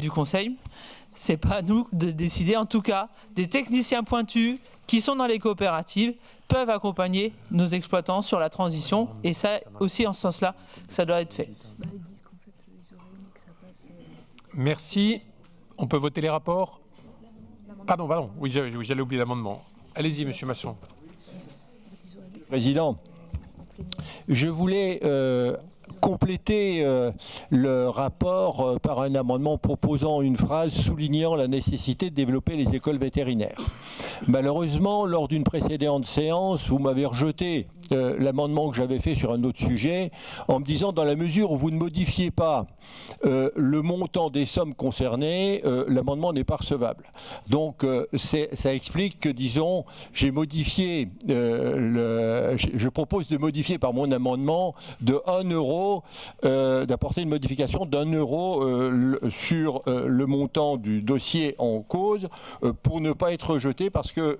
du Conseil. C'est pas à nous de décider. En tout cas, des techniciens pointus qui sont dans les coopératives peuvent accompagner nos exploitants sur la transition. Et ça aussi, en ce sens-là, ça doit être fait. Merci. On peut voter les rapports. Pardon. Oui, j'allais oublier l'amendement. Allez-y, Monsieur Masson. Président, je voulais compléter le rapport par un amendement proposant une phrase soulignant la nécessité de développer les écoles vétérinaires. Malheureusement, lors d'une précédente séance, vous m'avez rejeté l'amendement que j'avais fait sur un autre sujet en me disant, dans la mesure où vous ne modifiez pas le montant des sommes concernées, l'amendement n'est pas recevable. Donc ça explique que, disons, j'ai modifié, je propose de modifier par mon amendement de 1 euro, d'apporter une modification d'1 euro sur le montant du dossier en cause pour ne pas être rejeté, parce que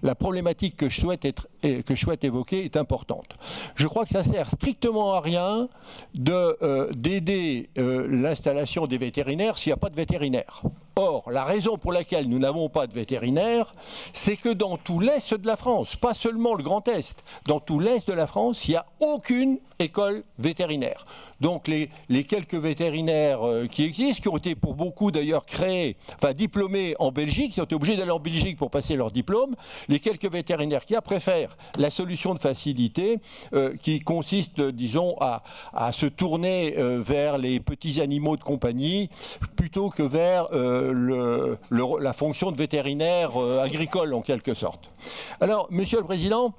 la problématique que je souhaite évoquer est importante. Je crois que ça sert strictement à rien d'aider l'installation des vétérinaires s'il n'y a pas de vétérinaires. Or, la raison pour laquelle nous n'avons pas de vétérinaires, c'est que dans tout l'Est de la France, pas seulement le Grand Est, dans tout l'Est de la France, il n'y a aucune école vétérinaire. Donc les quelques vétérinaires qui existent, qui ont été pour beaucoup d'ailleurs créés, enfin diplômés en Belgique, qui ont été obligés d'aller en Belgique pour passer leur diplôme, les quelques vétérinaires qui préfèrent la solution de facilité qui consiste, disons, à se tourner vers les petits animaux de compagnie plutôt que vers la fonction de vétérinaire agricole en quelque sorte. Alors, Monsieur le Président,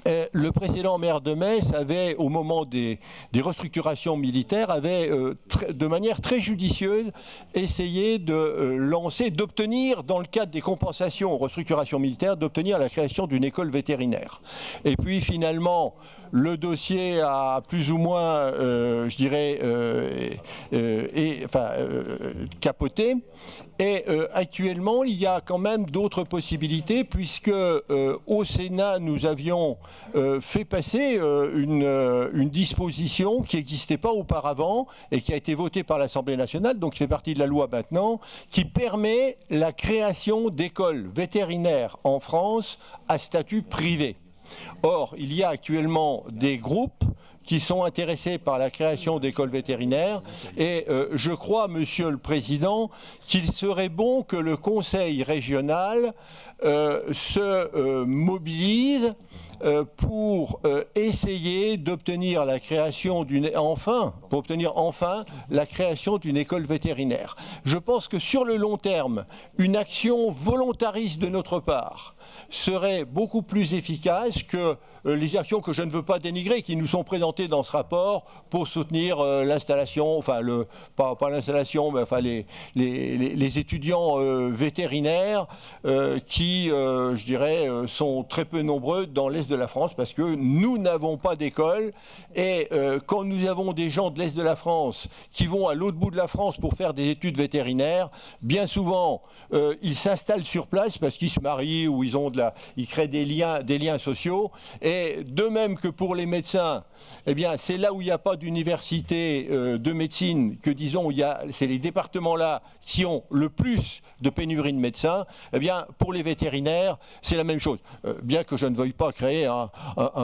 le précédent maire de Metz avait, au moment des restructurations militaires, avait de manière très judicieuse essayé d'obtenir, dans le cadre des compensations aux restructurations militaires, d'obtenir la création d'une école vétérinaire. Et puis finalement, le dossier a plus ou moins, je dirais, capoté. Et actuellement, il y a quand même d'autres possibilités, puisque au Sénat, nous avions fait passer une disposition qui n'existait pas auparavant et qui a été votée par l'Assemblée nationale, donc qui fait partie de la loi maintenant, qui permet la création d'écoles vétérinaires en France à statut privé. Or, il y a actuellement des groupes qui sont intéressés par la création d'écoles vétérinaires et je crois, Monsieur le Président, qu'il serait bon que le Conseil régional se mobilise pour essayer d'obtenir la création enfin la création d'une école vétérinaire. Je pense que sur le long terme, une action volontariste de notre part serait beaucoup plus efficace que les actions que je ne veux pas dénigrer, qui nous sont présentées dans ce rapport pour soutenir l'installation, enfin pas l'installation, mais enfin les étudiants vétérinaires qui, je dirais, sont très peu nombreux dans l'Est de la France, parce que nous n'avons pas d'école et quand nous avons des gens de l'Est de la France qui vont à l'autre bout de la France pour faire des études vétérinaires, bien souvent ils s'installent sur place parce qu'ils se marient ou ils créent des liens sociaux. Et de même que pour les médecins, eh bien, c'est là où il n'y a pas d'université de médecine que, disons, c'est les départements-là qui ont le plus de pénurie de médecins. Eh bien, pour les vétérinaires, c'est la même chose. Bien que je ne veuille pas créer un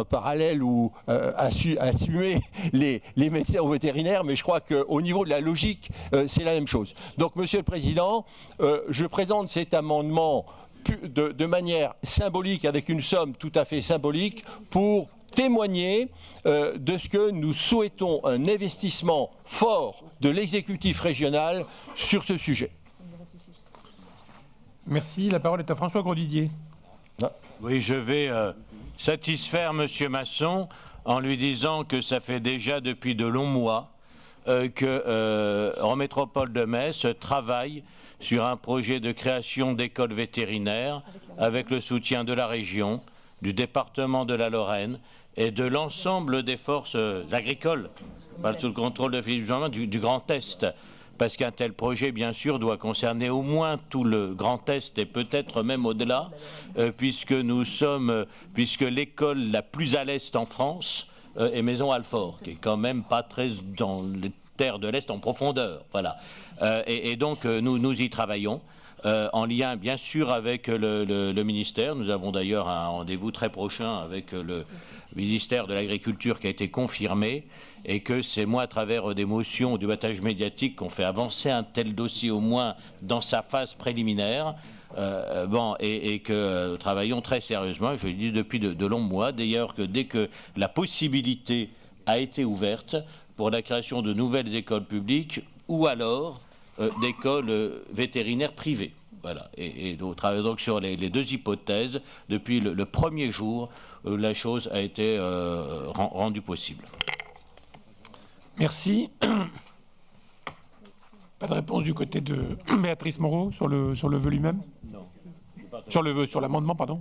parallèle ou assumer les médecins aux vétérinaires, mais je crois qu'au niveau de la logique, c'est la même chose. Donc, Monsieur le Président, je présente cet amendement de manière symbolique, avec une somme tout à fait symbolique, pour témoigner de ce que nous souhaitons, un investissement fort de l'exécutif régional sur ce sujet. Merci. La parole est à François Grosdidier. Oui, je vais satisfaire M. Masson en lui disant que ça fait déjà depuis de longs mois qu'en métropole de Metz travaille sur un projet de création d'écoles vétérinaires avec le soutien de la région, du département de la Lorraine et de l'ensemble des forces agricoles, sous le contrôle de Philippe Jeanlin, du Grand Est. Parce qu'un tel projet, bien sûr, doit concerner au moins tout le Grand Est et peut-être même au-delà, puisque l'école la plus à l'Est en France est Maison-Alfort, qui est quand même pas très dans les terre de l'Est en profondeur. Voilà. Et donc, nous y travaillons. En lien bien sûr avec le ministère. Nous avons d'ailleurs un rendez-vous très prochain avec le ministère de l'Agriculture qui a été confirmé, et que c'est moi, à travers des motions, du battage médiatique, qu'on fait avancer un tel dossier au moins dans sa phase préliminaire. Et que nous travaillons très sérieusement, je le dis depuis de longs mois, d'ailleurs, que dès que la possibilité a été ouverte pour la création de nouvelles écoles publiques ou alors d'écoles vétérinaires privées. Voilà. Et nous travaillons donc sur les deux hypothèses depuis le premier jour où la chose a été rendue possible. Merci. Pas de réponse du côté de Béatrice Moreau sur le vœu lui-même? Non. Sur l'amendement, pardon.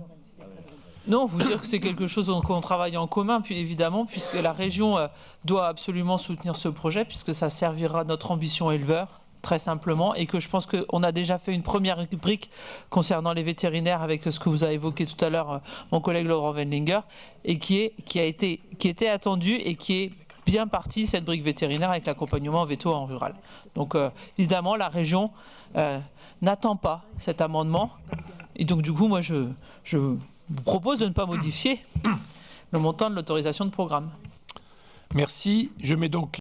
Non, vous dire que c'est quelque chose qu'on travaille en commun, puis évidemment, puisque la région doit absolument soutenir ce projet, puisque ça servira notre ambition éleveur, très simplement, et que je pense qu'on a déjà fait une première rubrique concernant les vétérinaires avec ce que vous avez évoqué tout à l'heure, mon collègue Laurent Wendlinger, et qui était attendu et qui est bien partie, cette brique vétérinaire, avec l'accompagnement veto en rural. Donc évidemment, la région n'attend pas cet amendement, et donc du coup, moi je vous propose de ne pas modifier le montant de l'autorisation de programme. Merci. Je mets donc